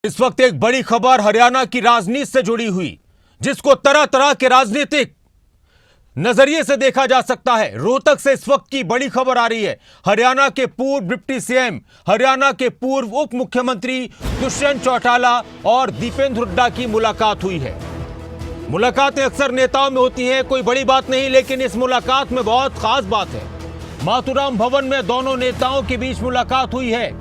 इस वक्त एक बड़ी खबर हरियाणा की राजनीति से जुड़ी हुई, जिसको तरह तरह के राजनीतिक नजरिए से देखा जा सकता है। रोहतक से इस वक्त की बड़ी खबर आ रही है। हरियाणा के पूर्व डिप्टी सीएम, हरियाणा के पूर्व उप मुख्यमंत्री दुष्यंत चौटाला और दीपेंद्र हुड्डा की मुलाकात हुई है। मुलाकातें अक्सर नेताओं में होती हैं, कोई बड़ी बात नहीं, लेकिन इस मुलाकात में बहुत खास बात है। मातूराम भवन में दोनों नेताओं के बीच मुलाकात हुई है।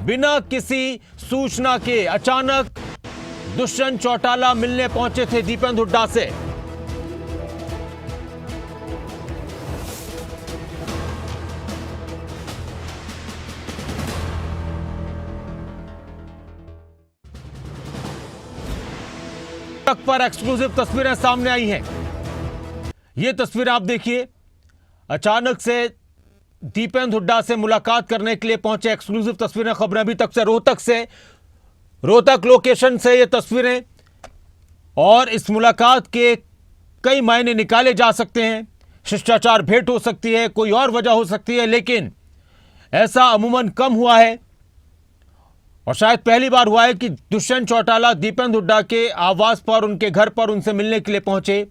बिना किसी सूचना के अचानक दुष्यंत चौटाला मिलने पहुंचे थे दीपेंद्र हुड्डा से। तक पर एक्सक्लूसिव तस्वीरें सामने आई हैं। यह तस्वीर आप देखिए, अचानक से दीपेंद्र हुड्डा से मुलाकात करने के लिए पहुंचे। एक्सक्लूसिव तस्वीरें, खबरें अभी तक से रोहतक लोकेशन से ये तस्वीरें। और इस मुलाकात के कई मायने निकाले जा सकते हैं। शिष्टाचार भेंट हो सकती है, कोई और वजह हो सकती है, लेकिन ऐसा अमूमन कम हुआ है और शायद पहली बार हुआ है कि दुष्यंत चौटाला दीपेंद्र हुड्डा के आवास पर, उनके घर पर उनसे मिलने के लिए पहुंचे।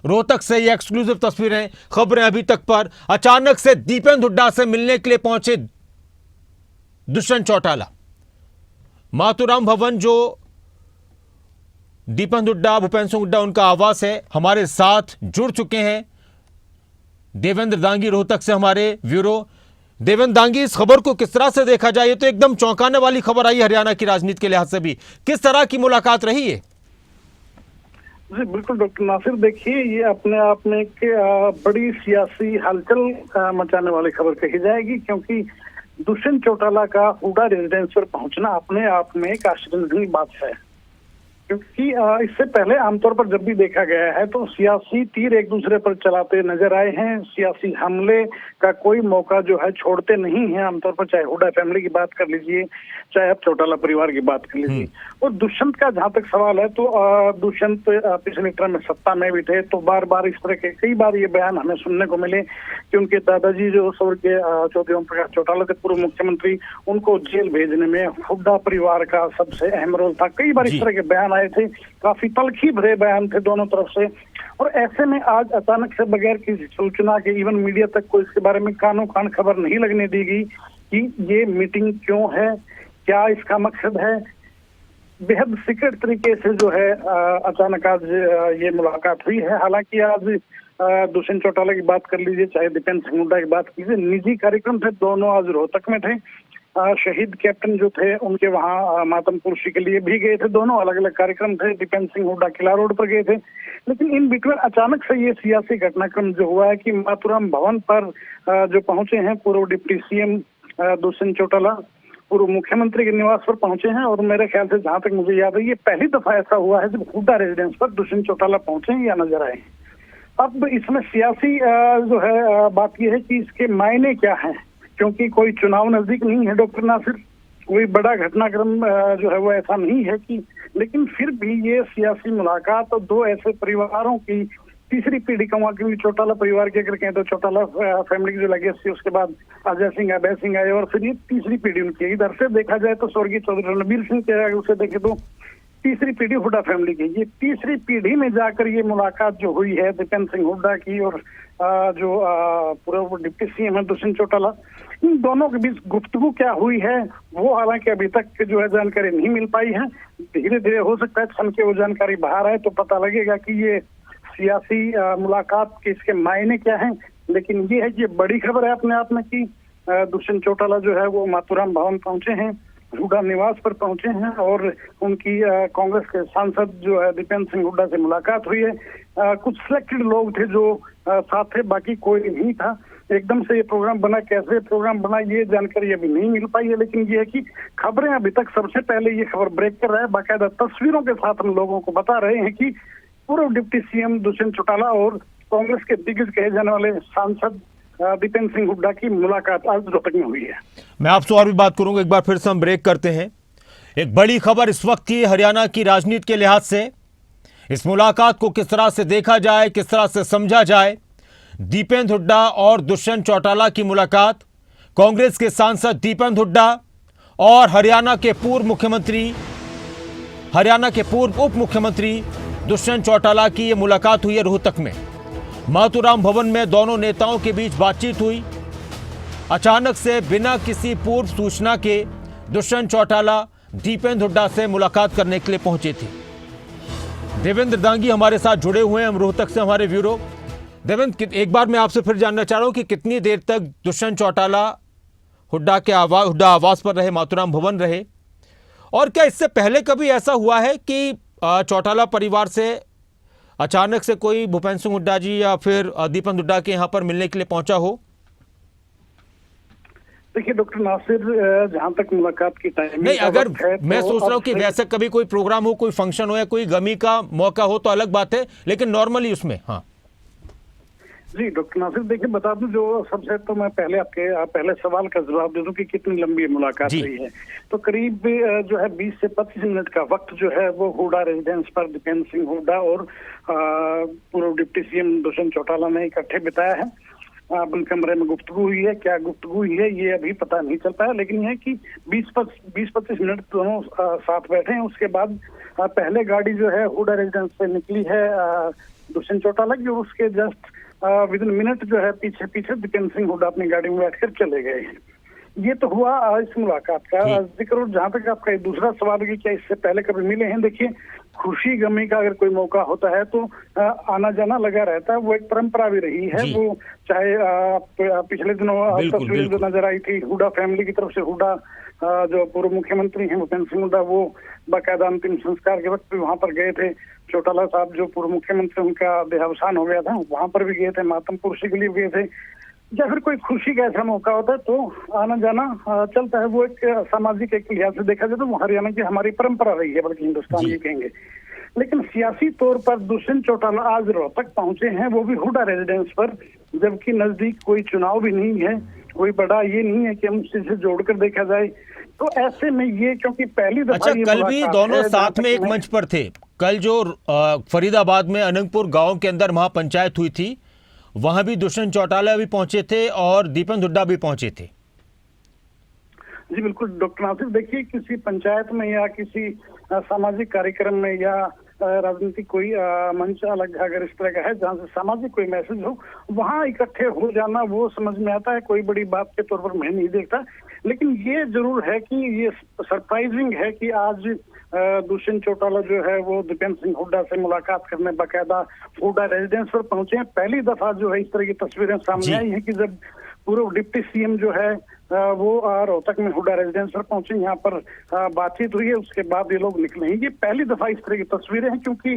रोहतक से ये एक्सक्लूसिव तस्वीरें, खबरें अभी तक पर। अचानक से दीपेंद्र हुड्डा से मिलने के लिए पहुंचे दुष्यंत चौटाला। मातूराम भवन, जो दीपेंद्र हुड्डा, भूपेंद्र सिंह हुड्डा उनका आवास है, हमारे साथ जुड़ चुके हैं देवेंद्र दांगी रोहतक से, हमारे ब्यूरो। देवेंद्र दांगी, इस खबर को किस तरह से देखा जाए? ये तो एकदम चौंकाने वाली खबर आई हरियाणा की राजनीति के लिहाज से भी। किस तरह की मुलाकात रही है? जी बिल्कुल डॉक्टर नासिर, देखिए ये अपने आप में एक बड़ी सियासी हलचल मचाने वाली खबर कही जाएगी, क्योंकि दुष्यंत चौटाला का हुड्डा रेजिडेंस पर पहुंचना अपने आप में एक आश्चर्यजनक बात है। क्योंकि इससे पहले आमतौर पर जब भी देखा गया है तो सियासी तीर एक दूसरे पर चलाते नजर आए हैं। सियासी हमले का कोई मौका जो है छोड़ते नहीं है आमतौर पर, चाहे हुड्डा फैमिली की बात कर लीजिए, चाहे आप चौटाला परिवार की बात कर लीजिए। और दुष्यंत का जहां तक सवाल है तो दुष्यंत पिछले टर्म में सत्ता में भी थे, तो बार बार इस तरह के कई बार ये बयान हमें सुनने को मिले कि उनके दादाजी जो स्वर्गीय चौधरी ओम प्रकाश चौटाला थे, पूर्व मुख्यमंत्री, उनको जेल भेजने में हुड्डा परिवार का सबसे अहम रोल था। कई बार इस तरह के बयान आए थे, काफी तलखी भरे बयान थे दोनों तरफ से। और ऐसे में आज अचानक से बगैर किसी सूचना के, इवन मीडिया तक को इसके बारे में कानो कान खबर नहीं लगने दी गई कि ये मीटिंग क्यों है, क्या इसका मकसद है। बेहद सीक्रेट तरीके से जो है अचानक आज ये मुलाकात हुई है। हालांकि आज दुष्यंत चौटाला की बात कर लीजिए, चाहे दीपेंद्र सिंह हुड्डा की बात कीजिए, निजी कार्यक्रम थे, दोनों आज रोहतक में थे। शहीद कैप्टन जो थे उनके वहाँ मातम पुरुषी के लिए भी गए थे। दोनों अलग अलग कार्यक्रम थे। दीपेंद्र सिंह हुड्डा किला रोड पर गए थे। लेकिन इन बिटवीन अचानक से ये सियासी घटनाक्रम जो हुआ है कि मातूराम भवन पर जो पहुंचे हैं पूर्व डिप्टी सीएम दुष्यंत चौटाला, पूर्व मुख्यमंत्री के निवास पर पहुंचे हैं। और मेरे ख्याल से जहां तक मुझे याद है ये पहली दफा ऐसा हुआ है जब हुड्डा रेजिडेंस पर दुष्यंत चौटाला पहुंचे या नजर आए। अब इसमें सियासी जो है बात यह है कि इसके मायने क्या है, क्योंकि कोई चुनाव नजदीक नहीं है डॉक्टर नासिर, कोई बड़ा घटनाक्रम जो है वो ऐसा नहीं है कि, लेकिन फिर भी ये सियासी मुलाकात और दो ऐसे परिवारों की तीसरी पीढ़ी कहूँगा, क्योंकि चौटाला परिवार की अगर कहें तो चौटाला फैमिली की जो लेगेसी, उसके बाद अजय सिंह, अभय सिंह आए और फिर ये तीसरी पीढ़ी उनकी है। इधर से देखा जाए तो स्वर्गीय चौधरी रणबीर सिंह के, उसे देखे तो तीसरी पीढ़ी हुड्डा फैमिली की। ये तीसरी पीढ़ी में जाकर ये मुलाकात जो हुई है दीपेंद्र सिंह हुड्डा की और जो पूर्व डिप्टी सीएम है दुष्यंत चौटाला, इन दोनों के बीच गुफ्तगू क्या हुई है वो हालांकि अभी तक जो है जानकारी नहीं मिल पाई है। धीरे धीरे हो सकता है छन के वो जानकारी बाहर आए तो पता लगेगा कि ये सियासी मुलाकात के इसके मायने क्या हैं। लेकिन ये है कि ये बड़ी खबर है अपने आप में कि दुष्यंत चौटाला जो है वो मातूराम भवन पहुंचे हैं, हुड्डा निवास पर पहुंचे हैं और उनकी कांग्रेस के सांसद जो है दीपेंद्र सिंह हुड्डा से मुलाकात हुई है। कुछ सिलेक्टेड लोग थे जो साथ थे, बाकी कोई नहीं था। एकदम से ये प्रोग्राम बना, कैसे प्रोग्राम बना ये जानकारी अभी नहीं मिल पाई है। लेकिन ये है कि खबरें अभी तक सबसे पहले ये खबर ब्रेक कर रहा है, बाकायदा तस्वीरों के साथ हम लोगों को बता रहे हैं कि पूर्व डिप्टी सीएम दुष्यंत चौटाला और कांग्रेस के दिग्गज कहे जाने वाले सांसद दीपेंद्र सिंह हुड्डा की मुलाकात आज रोहतक में हुई है। मैं आपसे और भी बात करूंगा, एक बार फिर से हम ब्रेक करते हैं। एक बड़ी खबर इस वक्त की हरियाणा की राजनीति के लिहाज से, इस मुलाकात को किस तरह से देखा जाए, किस तरह से समझा जाए। दीपेंद्र हुड्डा और दुष्यंत चौटाला की मुलाकात, कांग्रेस के सांसद दीपेंद्र हुड्डा और हरियाणा के पूर्व मुख्यमंत्री हरियाणा के पूर्व उप मुख्यमंत्री दुष्यंत चौटाला की ये मुलाकात हुई है रोहतक में। माथुराम भवन में दोनों नेताओं के बीच बातचीत हुई। अचानक से बिना किसी पूर्व सूचना के दुष्यंत चौटाला दीपेंद्र हुड्डा से मुलाकात करने के लिए पहुंचे थे। देवेंद्र दांगी हमारे साथ जुड़े हुए हैं, हम रोहतक से हमारे ब्यूरो। देवेंद्र, एक बार मैं आपसे फिर जानना चाह रहा हूं कि कितनी देर तक दुष्यंत चौटाला हुड्डा आवास पर रहे, माथुराम भवन रहे, और क्या इससे पहले कभी ऐसा हुआ है कि चौटाला परिवार से अचानक से कोई भूपेंद्र सिंह हुड्डा जी या फिर दीपेंद्र हुड्डा के यहां पर मिलने के लिए पहुंचा हो? देखिए डॉक्टर नासिर, जहां तक मुलाकात की टाइमिंग नहीं, अगर मैं सोच रहा हूं कि वैसे कभी कोई प्रोग्राम हो, कोई फंक्शन हो या कोई गमी का मौका हो तो अलग बात है, लेकिन नॉर्मली उसमें। हाँ जी डॉक्टर नासिर, देखिए बता दूं, जो सबसे तो मैं पहले सवाल का जवाब दे दूं कि कितनी लंबी मुलाकात रही है। तो करीब जो है 20 से 25 मिनट का वक्त जो है वो हुड्डा रेजिडेंस पर दीपेंद्र सिंह हुड्डा और पूर्व डिप्टी सीएम दुष्यंत चौटाला ने इकट्ठे बिताया है। बंद कमरे में गुफ्तगू हुई है, क्या गुफ्तगू हुई है ये अभी पता नहीं चल पाया, लेकिन यह कि 20-25 मिनट दोनों साथ बैठे हैं। उसके बाद पहले गाड़ी जो है हुड्डा रेजिडेंस से निकली है दुष्यंत चौटाला की, और उसके जस्ट विद इन मिनट जो है पीछे दीपेंद्र सिंह हुड्डा अपनी गाड़ी में बैठकर चले गए हैं। ये तो हुआ इस मुलाकात का जिक्र। जहां तक आपका दूसरा सवाल है कि क्या इससे पहले कभी मिले हैं, देखिए खुशी गमी का अगर कोई मौका होता है तो आना जाना लगा रहता है, वो एक परंपरा भी रही है। वो चाहे पिछले दिनों तस्वीर जो नजर आई थी हुड्डा फैमिली की तरफ से, हुड्डा जो पूर्व मुख्यमंत्री हैं भूपेंद्र सिंह हुड्डा, वो बाकायदा अंतिम संस्कार के वक्त भी वहां पर गए थे। चौटाला साहब जो पूर्व मुख्यमंत्री, उनका देहावसान हो गया था, वहां पर भी गए थे, मातम पुरसी के लिए गए थे। या फिर कोई खुशी का ऐसा मौका होता है तो आना जाना चलता है। वो एक सामाजिक एक लिहाज से देखा जाए तो हरियाणा की हमारी परंपरा रही है, बल्कि हिंदुस्तान की कहेंगे। लेकिन सियासी तौर पर दुष्यंत चौटाला आज रोहतक पहुंचे हैं, वो भी हुड्डा रेजिडेंस पर, जबकि नजदीक कोई चुनाव भी नहीं है, कोई बड़ा ये नहीं है कि हम इसे जोड़कर देखा जाए। तो ऐसे में ये, क्योंकि पहली दफा अच्छा, कल भी दोनों साथ में एक मंच पर थे। कल जो फरीदाबाद में अनंगपुर गांव के अंदर महापंचायत हुई थी, वहां भी दुष्यंत चौटाला भी पहुंचे थे और दीपेंद्र हुड्डा भी पहुंचे थे। जी बिल्कुल डॉक्टर नासिर, देखिए किसी पंचायत में या किसी सामाजिक कार्यक्रम में या राजनीतिक कोई मंच अलग अगर इस तरह का है जहां से सामाजिक कोई मैसेज हो, वहां इकट्ठे हो जाना वो समझ में आता है, कोई बड़ी बात के तौर पर मैं नहीं देखता। लेकिन ये जरूर है कि ये सरप्राइजिंग है कि आज दुष्यंत चौटाला जो है वो दीपेंद्र सिंह हुड्डा से मुलाकात करने बाकायदा हुड्डा रेजिडेंस पर पहुंचे हैं। पहली दफा जो है इस तरह की तस्वीरें सामने आई है कि जब पूर्व डिप्टी सीएम जो है वो रोहतक में हुड्डा रेजिडेंस पर पहुंचे, यहाँ पर बातचीत हुई है, उसके बाद ये लोग निकले हैं। ये पहली दफा इस तरह की तस्वीरें हैं, क्योंकि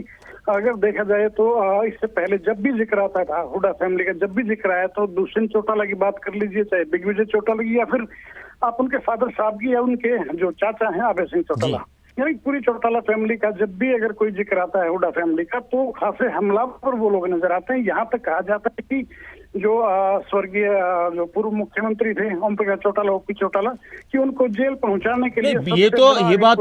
अगर देखा जाए तो इससे पहले जब भी जिक्र आता था हुड्डा फैमिली का, जब भी जिक्र आया तो दुष्यंत चौटाला की बात कर लीजिए, चाहे दिग्विजय चौटाला की, या फिर आप उनके फादर साहब की, या उनके जो चाचा हैं अभय सिंह चौटाला, यानी पूरी चौटाला फैमिली का जब भी अगर कोई जिक्र आता है हुड्डा फैमिली का तो खासे हमलावर वो लोग नजर आते हैं। यहाँ तक कहा जाता है कि जो स्वर्गीय जो पूर्व मुख्यमंत्री थे ओम प्रकाश चौटाला, ओपी चौटाला, कि उनको जेल पहुंचाने के लिए ये बात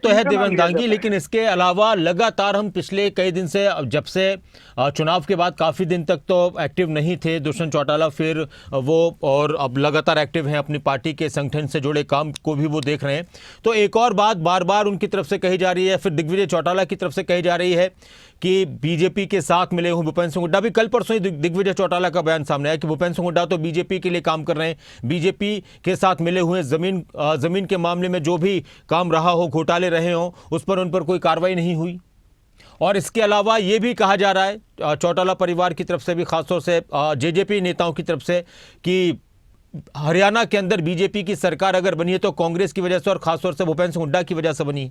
तो है देवेंद्र दांगी। लेकिन इसके अलावा लगातार हम पिछले कई दिन से, जब से चुनाव के बाद काफी दिन तक तो एक्टिव नहीं थे दुष्यंत चौटाला, फिर वो और अब लगातार एक्टिव हैं, अपनी पार्टी के संगठन से जुड़े काम को भी वो देख रहे हैं। तो एक और बात बार बार उनकी तरफ से कही जा रही है, फिर दिग्विजय चौटाला की तरफ से कही जा रही है कि बीजेपी के साथ मिले हुए भूपेंद्र सिंह हुड्डा। भी कल परसों ही दिग्विजय चौटाला का बयान सामने आया कि भूपेंद्र सिंह हुड्डा तो बीजेपी के लिए काम कर रहे हैं, बीजेपी के साथ मिले हुए, जमीन के मामले में जो भी काम रहा हो, घोटाले रहे हो, उस पर उन पर कोई कार्रवाई नहीं हुई। और इसके अलावा ये भी कहा जा रहा है चौटाला परिवार की तरफ से भी, खासतौर से जेजेपी नेताओं की तरफ से, कि हरियाणा के अंदर बीजेपी की सरकार अगर बनी है तो कांग्रेस की वजह से और खासतौर से भूपेंद्र सिंह हुड्डा की वजह से बनी।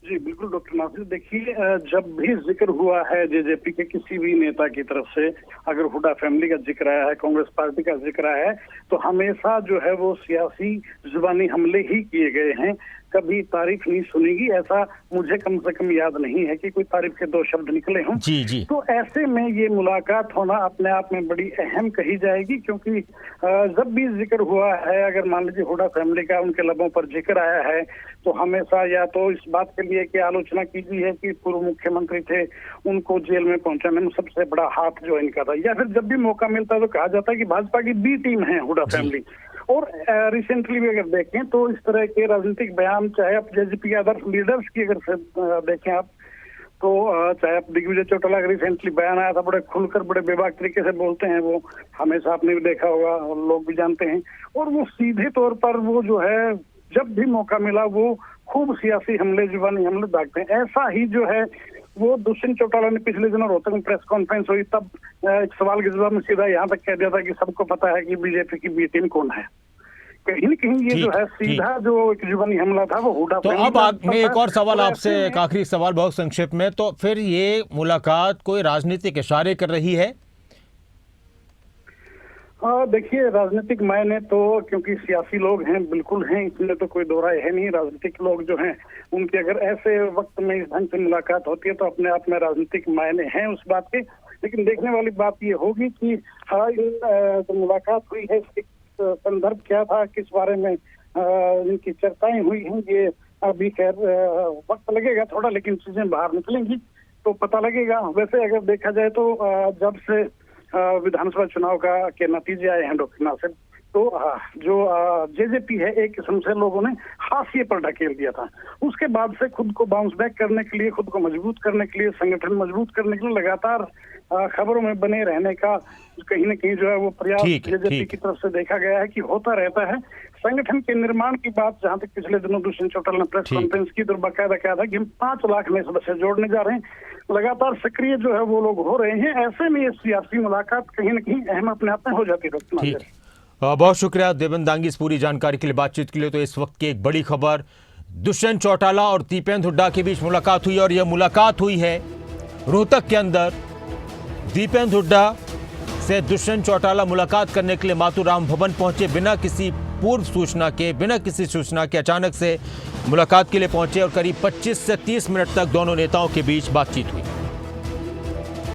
जी बिल्कुल डॉक्टर नासिर, देखिए जब भी जिक्र हुआ है जेजेपी के किसी भी नेता की तरफ से, अगर हुड्डा फैमिली का जिक्र आया है, कांग्रेस पार्टी का जिक्र आया है, तो हमेशा जो है वो सियासी जुबानी हमले ही किए गए हैं। कभी तारीफ नहीं सुनेगी, ऐसा मुझे कम से कम याद नहीं है कि कोई तारीफ के दो शब्द निकले हों। जी जी। तो ऐसे में ये मुलाकात होना अपने आप में बड़ी अहम कही जाएगी, क्योंकि जब भी जिक्र हुआ है, अगर मान लीजिए हुड्डा फैमिली का उनके लबों पर जिक्र आया है, तो हमेशा या तो इस बात के लिए कि आलोचना की गई है कि पूर्व मुख्यमंत्री थे, उनको जेल में पहुंचाने में सबसे बड़ा हाथ जो इनका था, या फिर जब भी मौका मिलता है तो कहा जाता है कि भाजपा की बी टीम है हुड्डा फैमिली, और रिसेंटली भी अगर देखें तो इस तरह के राजनीतिक बयान, चाहे आप जेजेपी के अदर लीडर्स की अगर देखें आप, तो चाहे आप दिग्विजय चौटाला का रिसेंटली बयान आया था, बड़े खुलकर बड़े बेबाक तरीके से बोलते हैं वो, हमेशा आपने भी देखा होगा और लोग भी जानते हैं। और वो सीधे तौर पर वो जो है जब भी मौका मिला वो खूब सियासी हमले, जुबानी हमले दागते हैं। ऐसा ही जो है वो दुष्यंत चौटाला ने पिछले दिनों रोहतक में प्रेस कॉन्फ्रेंस हुई, तब एक सवाल के जवाब में सीधा यहाँ तक कह दिया था कि सबको पता है कि बीजेपी की बी टीम कौन है। कहीं न कहीं ये जो है सीधा जो एक जुबानी हमला था वो हुडा। तो अब मैं एक और सवाल आपसे, एक आखिरी सवाल बहुत संक्षिप्त में, तो फिर ये मुलाकात कोई राजनीतिक इशारे कर रही है? देखिए, राजनीतिक मायने तो क्योंकि सियासी लोग हैं, बिल्कुल हैं, इसमें तो कोई दो राय है नहीं। राजनीतिक लोग जो हैं उनकी अगर ऐसे वक्त में इस ढंग से मुलाकात होती है तो अपने आप में राजनीतिक मायने हैं उस बात के। लेकिन देखने वाली बात ये होगी कि जो मुलाकात हुई है इसके संदर्भ क्या था, किस बारे में इनकी चर्चाएं हुई हैं, ये अभी खैर वक्त लगेगा थोड़ा, लेकिन चीजें बाहर निकलेंगी तो पता लगेगा। वैसे अगर देखा जाए तो जब से विधानसभा चुनाव के नतीजे आए हैं डॉक्टर नासिर, तो जो जेजेपी है एक किस्म से लोगों ने हाशिए पर ढकेल दिया था। उसके बाद से खुद को बाउंस बैक करने के लिए, खुद को मजबूत करने के लिए, संगठन मजबूत करने के लिए लगातार खबरों में बने रहने का कहीं न कहीं जो है वो प्रयास जेजेपी की तरफ से देखा गया है कि होता रहता है। संगठन के निर्माण की बात जहां तक पिछले दिनों दुष्यंत चौटाला ने प्रेस कॉन्फ्रेंस की, तो बाकायदा कहा था कि हम 5 लाख नए सदस्य जोड़ने जा रहे हैं। लगातार सक्रिय जो है वो लोग हो रहे हैं। ऐसे में ये सियासी मुलाकात कहीं न कहीं अहम अपने आप में हो जाती है। बहुत शुक्रिया देवेंद्र दांगी इस पूरी जानकारी के लिए, बातचीत के लिए। तो इस वक्त की एक बड़ी खबर, दुष्यंत चौटाला और दीपेंद्र हुड्डा के बीच मुलाकात हुई, और यह मुलाकात हुई है रोहतक के अंदर। दीपेंद्र हुड्डा से दुष्यंत चौटाला मुलाकात करने के लिए मातूराम भवन पहुंचे, बिना किसी पूर्व सूचना के, बिना किसी सूचना के अचानक से मुलाकात के लिए पहुंचे, और करीब 25 से 30 मिनट तक दोनों नेताओं के बीच बातचीत हुई।